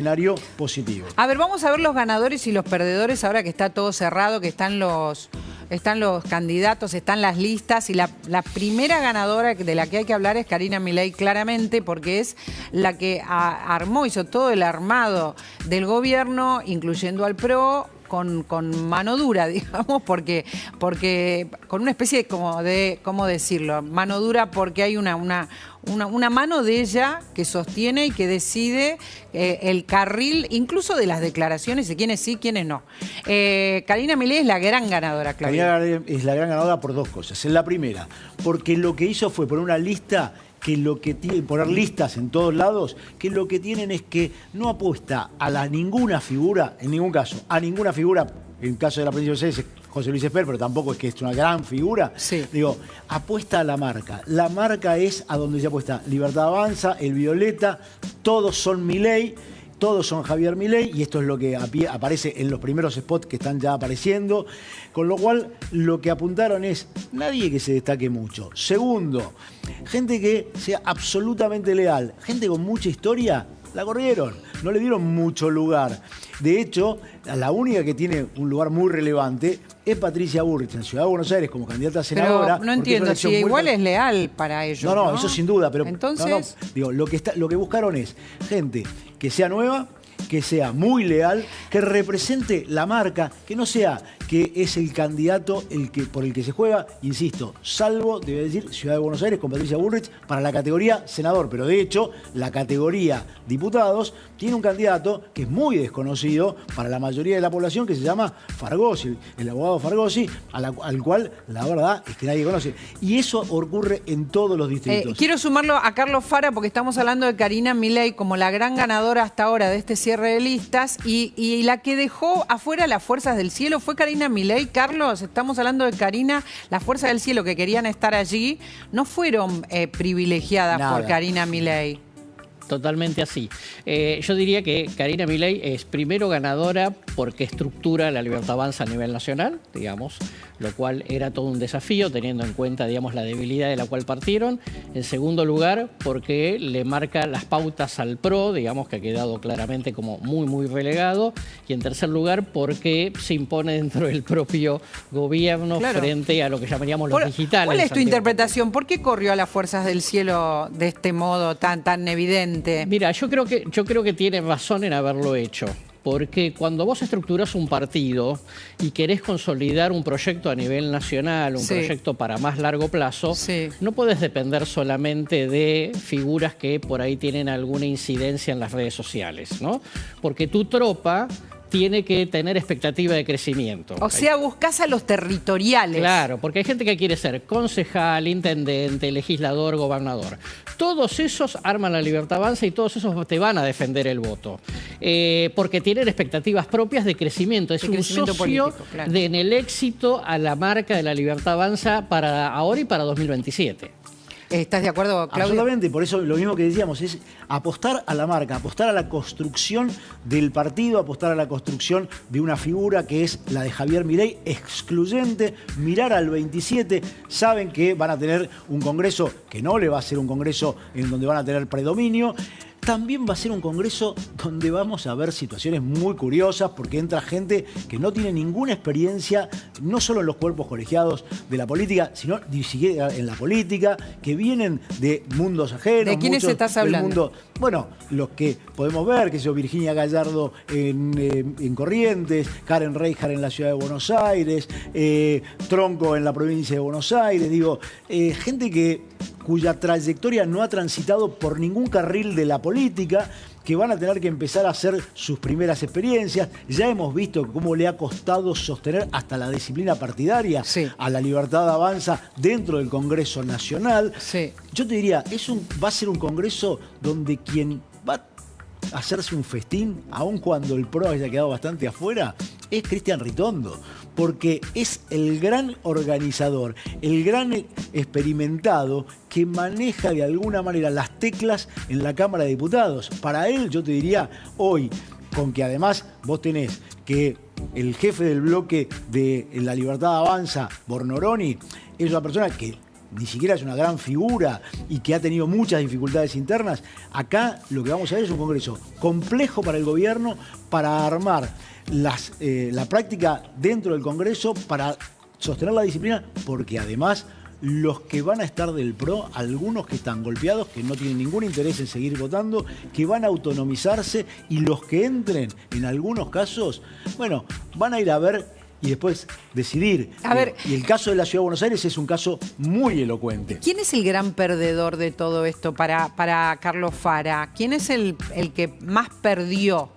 escenario positivo. A ver, vamos a ver los ganadores y los perdedores ahora que está todo cerrado, que están los candidatos, están las listas, y la primera ganadora de la que hay que hablar es Karina Milei, claramente, porque es la que armó, hizo todo el armado del gobierno, incluyendo al PRO, con mano dura, digamos, porque con una especie como de, ¿cómo decirlo? Mano dura porque hay una mano de ella que sostiene y que decide el carril, incluso de las declaraciones de quiénes sí, quiénes no. Karina Milei es la gran ganadora, Claudia. Karina es la gran ganadora por dos cosas. En la primera, porque lo que hizo fue poner una lista que lo que tiene, poner listas en todos lados, que lo que tienen es que no apuesta a ninguna figura, en ningún caso, a ninguna figura, en el caso de la provincia de Buenos Aires, José Luis Esper, pero tampoco es que es una gran figura. Sí. Digo, apuesta a la marca. La marca es a donde se apuesta Libertad Avanza, el Violeta, todos son Milei. Todos son Javier Milei, y esto es lo que aparece en los primeros spots que están ya apareciendo, con lo cual lo que apuntaron es nadie que se destaque mucho. Segundo, gente que sea absolutamente leal, gente con mucha historia, la corrieron, no le dieron mucho lugar. De hecho, la única que tiene un lugar muy relevante es Patricia Bullrich en Ciudad de Buenos Aires como candidata a senadora. Pero no entiendo, si igual es leal para ellos. No, eso sin duda, pero entonces, digo, lo que buscaron es gente que sea nueva, que sea muy leal, que represente la marca, que no sea que es el candidato por el que se juega, insisto, salvo, debe decir, Ciudad de Buenos Aires con Patricia Bullrich para la categoría senador, pero de hecho la categoría diputados tiene un candidato que es muy desconocido para la mayoría de la población, que se llama Fargosi, el abogado Fargosi, al cual la verdad es que nadie conoce. Y eso ocurre en todos los distritos. Quiero sumarlo a Carlos Fara porque estamos hablando de Karina Milei como la gran ganadora hasta ahora de este cierre de listas, y la que dejó afuera las fuerzas del cielo fue Karina Milei. Carlos, estamos hablando de Karina, las fuerzas del cielo que querían estar allí no fueron privilegiadas por Karina Milei. Totalmente así. Yo diría que Karina Milei es primero ganadora porque estructura la Libertad Avanza a nivel nacional, digamos, lo cual era todo un desafío teniendo en cuenta, digamos, la debilidad de la cual partieron. En segundo lugar, porque le marca las pautas al PRO, digamos, que ha quedado claramente como muy relegado. Y en tercer lugar, porque se impone dentro del propio gobierno frente a lo que llamaríamos los digitales. ¿Cuál es tu interpretación? ¿Por qué corrió a las fuerzas del cielo de este modo tan evidente? Mira, yo creo que tiene razón en haberlo hecho. Porque cuando vos estructurás un partido y querés consolidar un proyecto a nivel nacional, un proyecto para más largo plazo, no podés depender solamente de figuras que por ahí tienen alguna incidencia en las redes sociales, ¿no? Porque tu tropa tiene que tener expectativa de crecimiento. O sea, buscás a los territoriales. Porque hay gente que quiere ser concejal, intendente, legislador, gobernador. Todos esos arman la Libertad Avanza y todos esos te van a defender el voto. Porque tienen expectativas propias de crecimiento. Es un socio político, en el éxito a la marca de la Libertad Avanza para ahora y para 2027. ¿Estás de acuerdo, Claudio? Absolutamente, por eso lo mismo que decíamos, es apostar a la marca, apostar a la construcción del partido, apostar a la construcción de una figura que es la de Javier Milei, excluyente, mirar al 27, saben que van a tener un congreso que no le va a ser un congreso en donde van a tener predominio. También va a ser un congreso donde vamos a ver situaciones muy curiosas porque entra gente que no tiene ninguna experiencia, no solo en los cuerpos colegiados de la política, sino ni siquiera en la política, que vienen de mundos ajenos. ¿De quiénes estás hablando? Bueno, los que podemos ver, que es Virginia Gallardo en Corrientes, Karen Reichard en la Ciudad de Buenos Aires, Tronco en la provincia de Buenos Aires, gente cuya trayectoria no ha transitado por ningún carril de la política, que van a tener que empezar a hacer sus primeras experiencias. Ya hemos visto cómo le ha costado sostener hasta la disciplina partidaria a la Libertad Avanza dentro del Congreso Nacional. Yo te diría, va a ser un congreso donde quien va a hacerse un festín, aun cuando el PRO haya quedado bastante afuera, es Cristian Ritondo, porque es el gran organizador, el gran experimentado que maneja de alguna manera las teclas en la Cámara de Diputados. Para él, yo te diría, hoy, con que además vos tenés que el jefe del bloque de La Libertad Avanza, Bornoroni, es una persona que ni siquiera es una gran figura y que ha tenido muchas dificultades internas, acá lo que vamos a ver es un Congreso complejo para el gobierno, para armar la práctica dentro del Congreso, para sostener la disciplina, porque además los que van a estar del PRO, algunos que están golpeados, que no tienen ningún interés en seguir votando, que van a autonomizarse, y los que entren, en algunos casos, bueno, van a ir a ver y después decidir. A ver, y el caso de la Ciudad de Buenos Aires es un caso muy elocuente. ¿Quién es el gran perdedor de todo esto para Carlos Fara? ¿Quién es el que más perdió?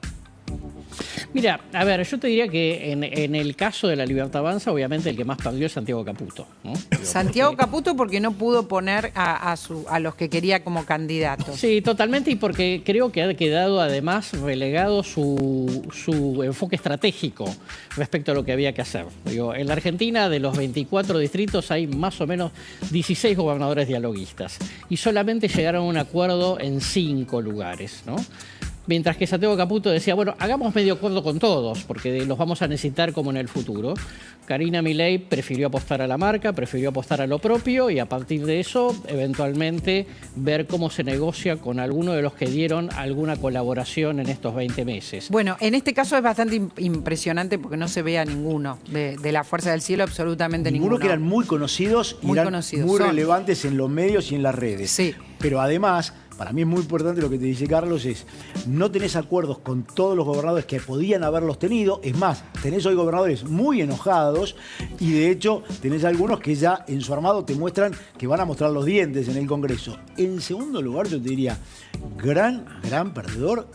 Mira, a ver, yo te diría que en el caso de la Libertad Avanza, obviamente el que más perdió es Santiago Caputo, ¿no? Santiago Caputo porque no pudo poner a los que quería como candidatos. Sí, totalmente, y porque creo que ha quedado además relegado su enfoque estratégico respecto a lo que había que hacer. Digo, en la Argentina, de los 24 distritos, hay más o menos 16 gobernadores dialoguistas y solamente llegaron a un acuerdo en 5 lugares, ¿no? Mientras que Santiago Caputo decía, bueno, hagamos medio acuerdo con todos, porque los vamos a necesitar como en el futuro. Karina Milei prefirió apostar a la marca, prefirió apostar a lo propio, y a partir de eso, eventualmente, ver cómo se negocia con alguno de los que dieron alguna colaboración en estos 20 meses. Bueno, en este caso es bastante impresionante porque no se ve a ninguno de la Fuerza del Cielo, absolutamente ninguno. Que eran muy conocidos y muy relevantes en los medios y en las redes. Sí. Pero además, para mí es muy importante lo que te dice Carlos, es no tenés acuerdos con todos los gobernadores que podían haberlos tenido. Es más, tenés hoy gobernadores muy enojados y de hecho tenés algunos que ya en su armado te muestran que van a mostrar los dientes en el Congreso. En segundo lugar, yo te diría, gran perdedor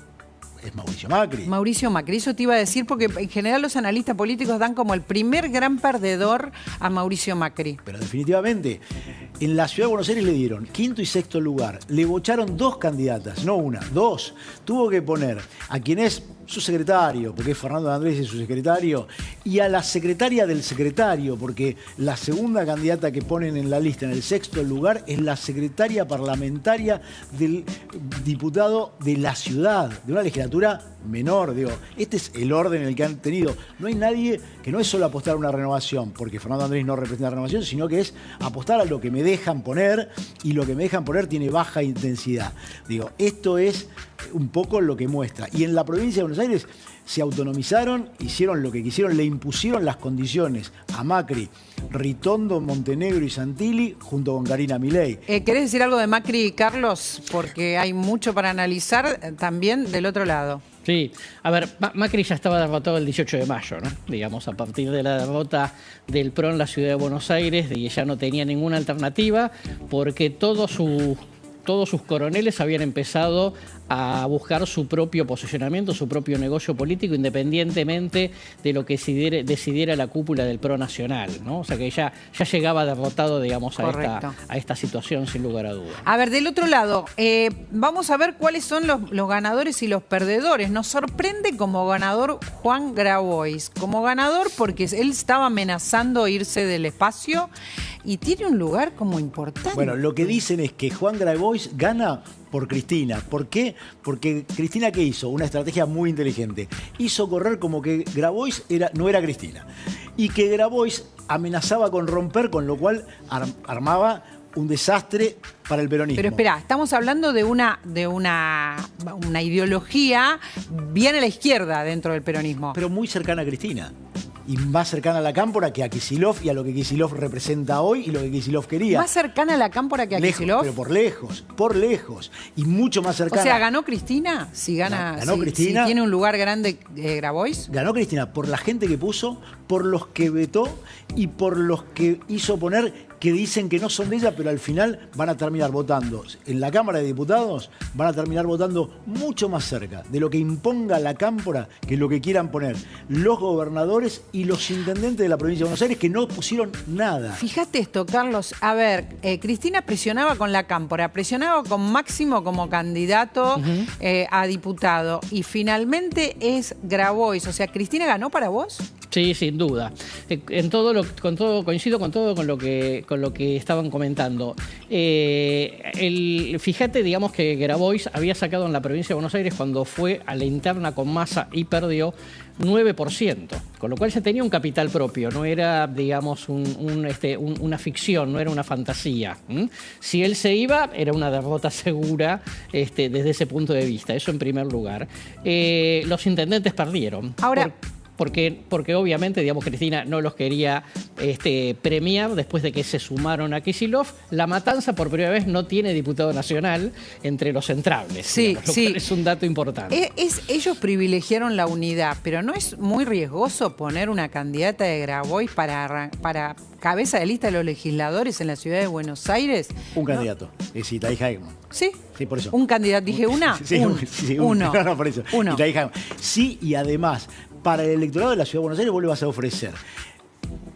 es Mauricio Macri. Mauricio Macri, eso te iba a decir, porque en general los analistas políticos dan como el primer gran perdedor a Mauricio Macri. Pero definitivamente, en la Ciudad de Buenos Aires le dieron quinto y sexto lugar. Le bocharon 2 candidatas, no una, 2. Tuvo que poner a quien es su secretario, porque es Fernando de Andrés y su secretario, y a la secretaria del secretario, porque la segunda candidata que ponen en la lista en el sexto lugar es la secretaria parlamentaria del diputado de la ciudad, de una legislatura menor. Digo, este es el orden en el que han tenido. No hay nadie que no es solo apostar a una renovación, porque Fernando Andrés no representa la renovación, sino que es apostar a lo que me dejan poner, y lo que me dejan poner tiene baja intensidad. Digo, esto es un poco lo que muestra. Y en la provincia de Buenos Aires se autonomizaron, hicieron lo que quisieron, le impusieron las condiciones a Macri, Ritondo, Montenegro y Santilli, junto con Karina Milei. ¿Querés decir algo de Macri, Carlos? Porque hay mucho para analizar también del otro lado. Sí, a ver, Macri ya estaba derrotado el 18 de mayo, ¿no? Digamos, a partir de la derrota del PRO en la Ciudad de Buenos Aires, y ya no tenía ninguna alternativa, porque todos sus coroneles habían empezado a buscar su propio posicionamiento, su propio negocio político, independientemente de lo que decidiera la cúpula del PRO nacional, ¿no? O sea que ya llegaba derrotado, digamos, a esta situación, sin lugar a dudas. A ver, del otro lado, vamos a ver cuáles son los ganadores y los perdedores. Nos sorprende como ganador Juan Grabois. Como ganador porque él estaba amenazando irse del espacio y tiene un lugar como importante. Bueno, lo que dicen es que Juan Grabois gana por Cristina. ¿Por qué? Porque Cristina, ¿qué hizo? Una estrategia muy inteligente. Hizo correr como que Grabois no era Cristina. Y que Grabois amenazaba con romper, con lo cual armaba un desastre para el peronismo. Pero espera, estamos hablando de una ideología bien a la izquierda dentro del peronismo. Pero muy cercana a Cristina. Y más cercana a la Cámpora que a Kicillof y a lo que Kicillof representa hoy y lo que Kicillof quería. ¿Más cercana a la Cámpora que a Kicillof? Pero por lejos. Y mucho más cercana. O sea, ¿ganó Cristina? Ganó Cristina. Si tiene un lugar grande Grabois. Ganó Cristina por la gente que puso, por los que vetó y por los que hizo poner, que dicen que no son de ella, pero al final van a terminar votando. En la Cámara de Diputados van a terminar votando mucho más cerca de lo que imponga la Cámpora, que lo que quieran poner los gobernadores y los intendentes de la provincia de Buenos Aires, que no pusieron nada. Fíjate esto, Carlos. A ver, Cristina presionaba con la Cámpora, presionaba con Máximo como candidato a diputado, y finalmente es Grabois. O sea, ¿Cristina ganó para vos? Sí, sin duda. Coincido con todo con lo que estaban comentando. Fíjate, digamos, que Grabois había sacado en la provincia de Buenos Aires, cuando fue a la interna con Massa y perdió, 9%. Con lo cual se tenía un capital propio, no era, digamos, una ficción, no era una fantasía. Si él se iba, era una derrota segura desde ese punto de vista, eso en primer lugar. Los intendentes perdieron. Ahora, porque obviamente, digamos, Cristina no los quería premiar después de que se sumaron a Kicillof. La Matanza, por primera vez, no tiene diputado nacional entre los entrables. Sí, digamos, lo cual es un dato importante. Ellos privilegiaron la unidad, pero ¿no es muy riesgoso poner una candidata de Grabois para cabeza de lista de los legisladores en la ciudad de Buenos Aires? Un candidato, es Itaí Hackman. Sí. Sí, por eso. ¿Un candidato? ¿Dije una? Sí, uno. No, por eso. Uno. Itaí Hackman. Sí, y además, para el electorado de la ciudad de Buenos Aires vos le vas a ofrecer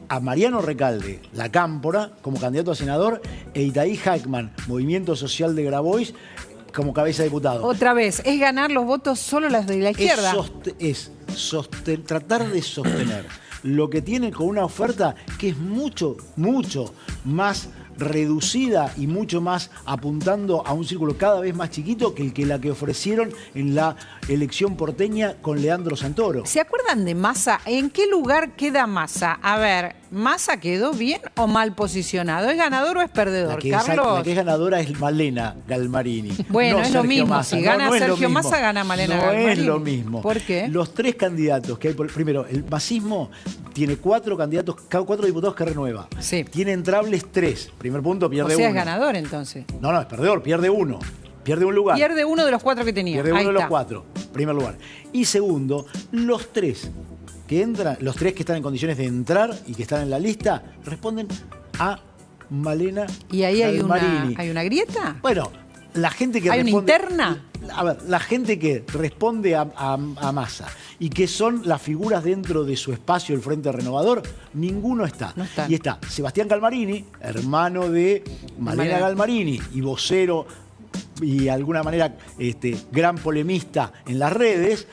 a Mariano Recalde, la Cámpora, como candidato a senador, e Itaí Hackman, Movimiento Social de Grabois, como cabeza de diputado. Otra vez, es ganar los votos solo las de la izquierda. Tratar de sostener lo que tienen con una oferta que es mucho, mucho más reducida y mucho más apuntando a un círculo cada vez más chiquito que la que ofrecieron en la elección porteña con Leandro Santoro. ¿Se acuerdan de Massa? ¿En qué lugar queda Massa? A ver, ¿Massa quedó bien o mal posicionado? ¿Es ganador o es perdedor, Carlos? La que es ganadora es Malena Galmarini. Bueno, no es lo mismo. Massa. Si gana no es Sergio lo mismo. Massa, gana Malena Galmarini. No es lo mismo. ¿Por qué? Los tres candidatos que hay, primero, el masismo tiene 4 candidatos, 4 diputados que renueva. Sí. Tiene entrables 3. Primer punto, pierde O sea, uno. es ganador entonces. No, es perdedor, pierde uno. Pierde un lugar. Pierde uno de los 4 que tenía. Pierde uno Ahí de los está. 4, primer lugar. Y segundo, los 3 que entran, los 3 que están en condiciones de entrar y que están en la lista, responden a Malena ¿Y ahí hay Galmarini. una grieta? Bueno, la gente que ¿Hay una responde... interna? A ver, la gente que responde a Massa y que son las figuras dentro de su espacio, el Frente Renovador, ninguno está. No está. Y está Sebastián Galmarini, hermano de Malena Galmarini y vocero y de alguna manera gran polemista en las redes.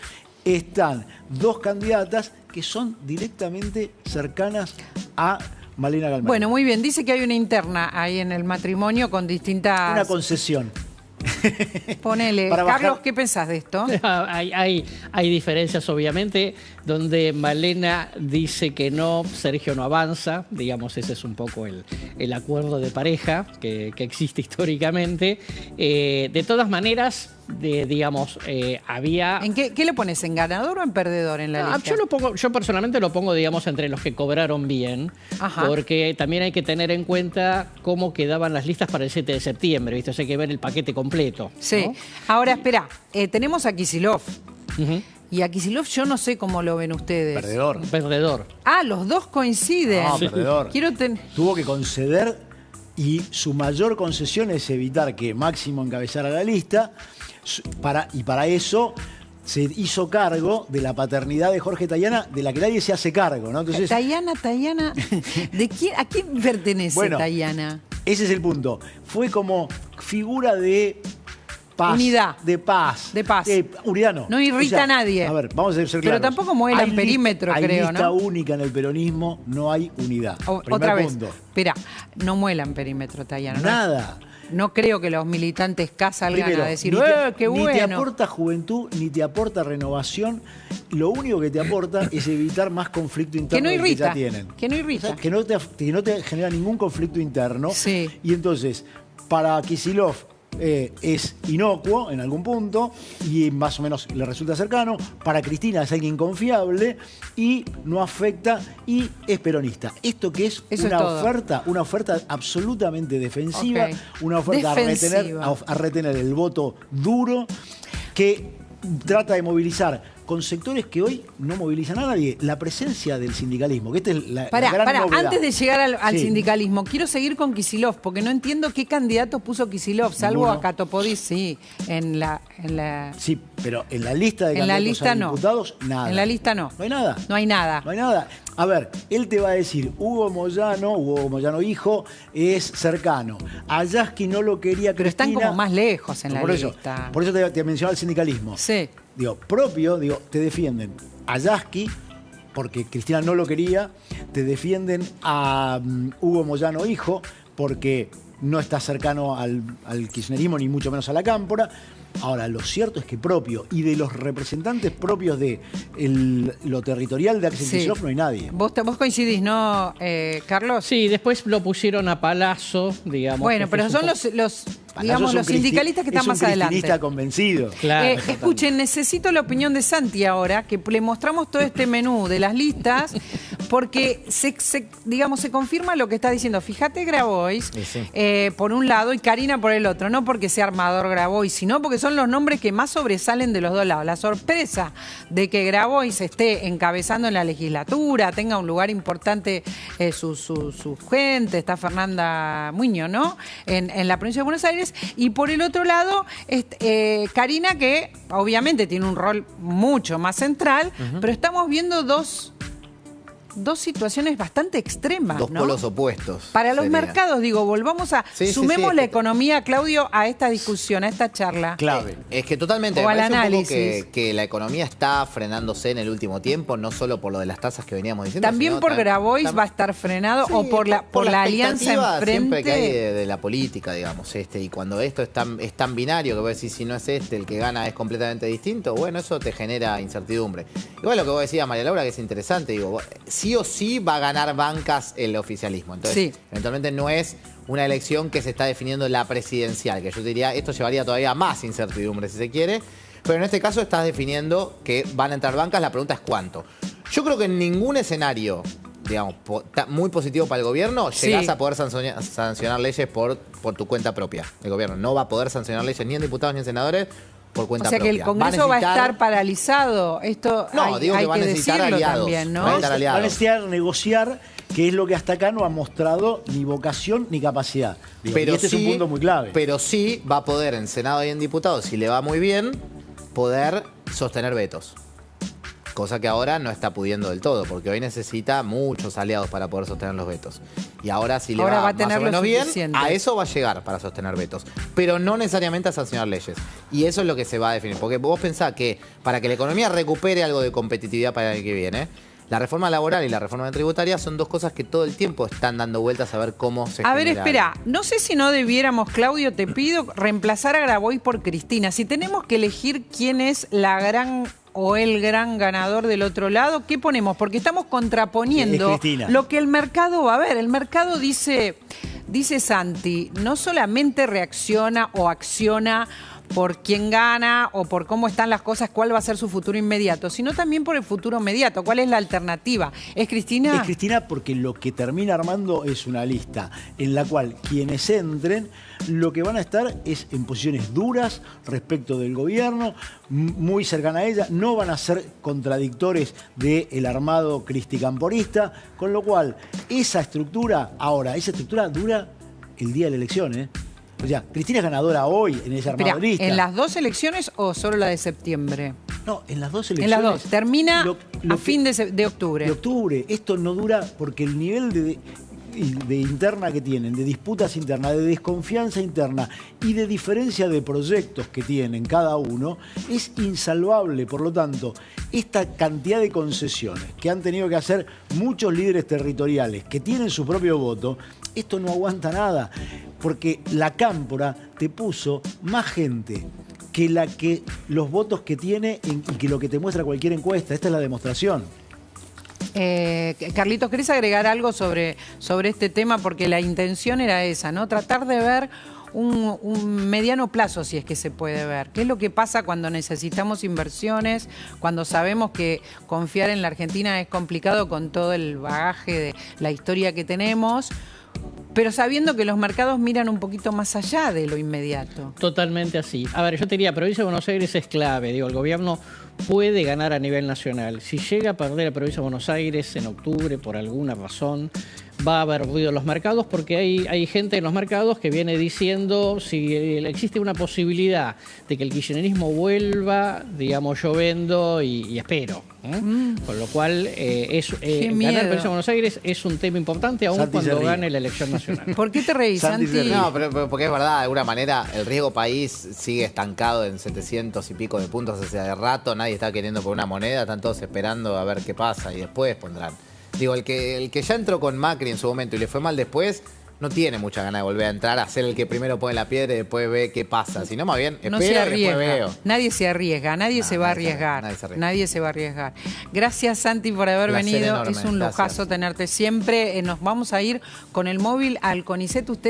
Están 2 candidatas que son directamente cercanas a Malena Galmarini. Bueno, muy bien. Dice que hay una interna ahí en el matrimonio con distintas... Una concesión. Ponele. Para bajar- Carlos, ¿qué pensás de esto? Hay diferencias, obviamente, donde Malena dice que no, Sergio no avanza, digamos, ese es un poco el acuerdo de pareja que existe históricamente. De todas maneras, había... ¿En qué le pones? ¿En ganador o en perdedor en la lista? Yo personalmente lo pongo, digamos, entre los que cobraron bien, Ajá. porque también hay que tener en cuenta cómo quedaban las listas para el 7 de septiembre, ¿viste? O sea, hay que ver el paquete completo. Sí. ¿no? Ahora, espera. Tenemos a Kicillof. Ujú. Y a Kicillof yo no sé cómo lo ven ustedes. Perdedor. Perdedor. Ah, los dos coinciden. No, perdedor. Quiero Tuvo que conceder y su mayor concesión es evitar que Máximo encabezara la lista para eso se hizo cargo de la paternidad de Jorge Tayana, de la que nadie se hace cargo, ¿no? Entonces, Tayana. ¿A quién pertenece Bueno, Tayana? ese es el punto. Fue como figura de paz. Unidad. De paz. De paz. Unidad no. No irrita a nadie. A ver, vamos a ser Pero claros. tampoco muela en Hay perímetro, hay creo, lista ¿no? única en el peronismo, no hay unidad. Primer Otra vez. punto. Espera, no muelan perímetro Tayana. ¿no? Nada. No creo que los militantes K salgan Primero, a decir, qué ni te bueno. aporta juventud, ni te aporta renovación. Lo único que te aporta es evitar más conflicto interno Que no del irrita. ya tienen. Que no O irrita. sea, que no te genera ningún conflicto interno. Sí. Y entonces, para Kicillof es inocuo en algún punto y más o menos le resulta cercano. Para Cristina es alguien confiable y no afecta y es peronista. Esto que es Eso es una todo. oferta absolutamente defensiva, Ok. una oferta Defensiva. a retener el voto duro que trata de movilizar con sectores que hoy no movilizan a nadie. La presencia del sindicalismo, que esta es la gran novedad. Antes de llegar al Sí. sindicalismo, quiero seguir con Kicillof, porque no entiendo qué candidatos puso Kicillof, salvo Ninguno. a Catopodis, sí, en la Sí, pero en la lista de En la candidatos lista a no. diputados, nada. En la lista no. No hay nada. No hay nada. No hay nada. A ver, él te va a decir, Hugo Moyano hijo, es cercano. A Yasky no lo quería Pero están Cristina. como más lejos en la por eso, lista. Por eso te mencionaba el sindicalismo. Sí. Te defienden a Yasky, porque Cristina no lo quería, te defienden a Hugo Moyano hijo, porque no está cercano al kirchnerismo, ni mucho menos a la Cámpora, Ahora, lo cierto es que propio y de los representantes propios de lo territorial de Axel Sí. Kicillof no hay nadie. Vos coincidís, ¿no, Carlos? Sí, después lo pusieron a Palazzo, digamos. Bueno, que pero es son un poco- los Palazzo digamos, es un los sindicalistas que están más Es un adelante. cristinista convencido. Claro. Escuchen, necesito la opinión de Santi ahora, que le mostramos todo este menú de las listas, porque digamos, se confirma lo que está diciendo. Fíjate Grabois, por un lado, y Karina por el otro. No porque sea Armador Grabois, sino porque son los nombres que más sobresalen de los dos lados. La sorpresa de que Grabois esté encabezando en la legislatura, tenga un lugar importante su gente, está Fernanda Muñoz, ¿no? En la provincia de Buenos Aires. Y por el otro lado, Karina, que obviamente tiene un rol mucho más central, pero estamos viendo dos situaciones bastante extremas, Dos ¿no? polos opuestos. Para los serían. mercados, digo, volvamos a... Sí, sí, sumemos sí, la es que- economía, Claudio, a esta discusión, a esta charla. Clave. Es que totalmente, O me al parece un poco análisis. que la economía está frenándose en el último tiempo, no solo por lo de las tasas que veníamos diciendo. También sino por Grabois va a estar frenado, Sí, o por la alianza expectativa enfrente. siempre que hay de la política, digamos, y cuando esto es tan binario, que vos decís, si no es el que gana es completamente distinto, bueno, eso te genera incertidumbre. Igual lo que vos decías, María Laura, que es interesante, digo, sí o sí va a ganar bancas el oficialismo. Entonces, Sí. eventualmente no es una elección que se está definiendo la presidencial, que yo diría, esto llevaría todavía más incertidumbre, si se quiere, pero en este caso estás definiendo que van a entrar bancas, la pregunta es cuánto. Yo creo que en ningún escenario, digamos, muy positivo para el gobierno, Sí. llegás a poder sancionar leyes por tu cuenta propia. El gobierno no va a poder sancionar leyes ni en diputados ni en senadores por O cuenta sea propia. que el Congreso va a necesitar- estar paralizado. Esto No, hay, digo que hay va a que necesitar decirlo aliados. también, ¿no? Va a necesitar Van a aliados. necesitar negociar, que es lo que hasta acá no ha mostrado ni vocación ni capacidad. Digo, y este es un punto muy clave. Pero sí va a poder en Senado y en diputados, si le va muy bien, poder sostener vetos. Cosa que ahora no está pudiendo del todo, porque hoy necesita muchos aliados para poder sostener los vetos. Y ahora si le Ahora va a más tener o lo menos bien, suficiente. a eso va a llegar para sostener vetos. Pero no necesariamente a sancionar leyes. Y eso es lo que se va a definir. Porque vos pensás que para que la economía recupere algo de competitividad para el año que viene, la reforma laboral y la reforma tributaria son dos cosas que todo el tiempo están dando vueltas a ver cómo se A ver, genera espera, algo. no sé si no debiéramos, Claudio, te pido, reemplazar a Grabois por Cristina. Si tenemos que elegir quién es la gran o el gran ganador del otro lado, ¿qué ponemos? Porque estamos contraponiendo Es Cristina. lo que el mercado va a ver. El mercado dice Santi, no solamente reacciona o acciona por quién gana o por cómo están las cosas, cuál va a ser su futuro inmediato, sino también por el futuro inmediato. ¿Cuál es la alternativa? ¿Es Cristina? Es Cristina porque lo que termina armando es una lista en la cual quienes entren lo que van a estar es en posiciones duras respecto del gobierno, muy cercana a ella, no van a ser contradictores del armado cristicamporista, con lo cual esa estructura dura el día de la elección, ¿eh? O sea, Cristina es ganadora hoy en esa Espera, armado lista. ¿en las dos elecciones o solo la de septiembre? No, en las dos En elecciones. las dos. Termina a fin de octubre. De octubre. Esto no dura porque el nivel de interna que tienen, de disputas internas, de desconfianza interna y de diferencia de proyectos que tienen cada uno, es insalvable. Por lo tanto, esta cantidad de concesiones que han tenido que hacer muchos líderes territoriales que tienen su propio voto, esto no aguanta nada, porque la cámpora te puso más gente que los votos que tiene y que lo que te muestra cualquier encuesta. Esta es la demostración. Carlitos, ¿querés agregar algo sobre este tema? Porque la intención era esa, ¿no? Tratar de ver un mediano plazo, si es que se puede ver. ¿Qué es lo que pasa cuando necesitamos inversiones, cuando sabemos que confiar en la Argentina es complicado con todo el bagaje de la historia que tenemos, pero sabiendo que los mercados miran un poquito más allá de lo inmediato? Totalmente así. A ver, yo te diría, provincia de Buenos Aires es clave. Digo, el gobierno puede ganar a nivel nacional. Si llega a perder la provincia de Buenos Aires en octubre por alguna razón, va a haber ruido en los mercados porque hay gente en los mercados que viene diciendo si existe una posibilidad de que el kirchnerismo vuelva, digamos, yo vendo y espero. Con lo cual, ganar miedo. la provincia de Buenos Aires es un tema importante aún Santi se cuando ríe. gane la elección nacional. ¿Por qué te reís, Santi se Santi? ríe. No, pero porque es verdad, de alguna manera el riesgo país sigue estancado en 700 y pico de puntos hace rato, nadie está queriendo por una moneda, están todos esperando a ver qué pasa y después pondrán. Digo, el que ya entró con Macri en su momento y le fue mal después, no tiene mucha ganas de volver a entrar, a ser el que primero pone la piedra y después ve qué pasa. Si no, más bien, espero No se y arriesga. después veo. Nadie se arriesga, nadie se va a arriesgar. Nadie se va a arriesgar. Gracias, Santi, por haber Placer venido. enorme, Es un lujazo gracias. tenerte siempre. Nos vamos a ir con el móvil al CONICET. Ustedes